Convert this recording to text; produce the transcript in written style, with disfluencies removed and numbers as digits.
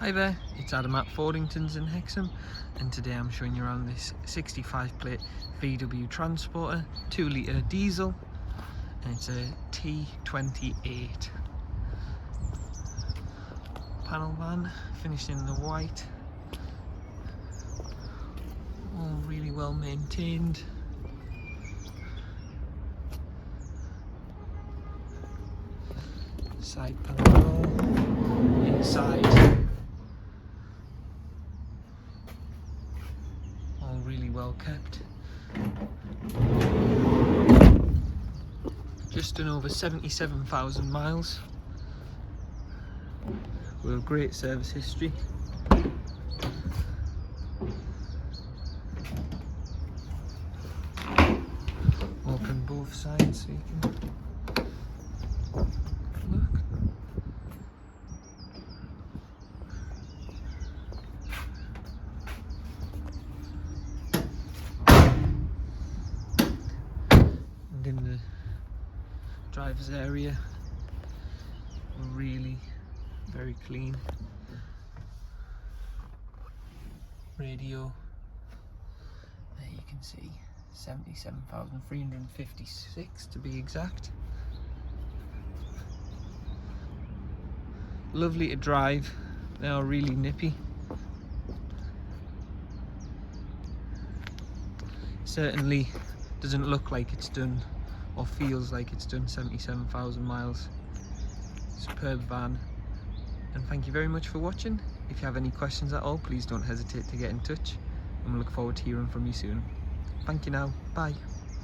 Hi there, it's Adam at Fordington's in Hexham, and today I'm showing you around this 65 plate VW Transporter 2 litre diesel, and it's a T28 panel van, finished in the white, all really well maintained. Side panel door, inside all really well kept. Just done over 77,000 miles with a great service history. Open both sides so you can look. And in the driver's area, really very clean. Radio, there you can see 77,356 to be exact. Lovely to drive, they are really nippy. Certainly doesn't look like it's done or feels like it's done 77,000 miles. Superb van, and thank you very much for watching. If you have any questions at all, please don't hesitate to get in touch, and we look forward to hearing from you soon. Thank you now, bye.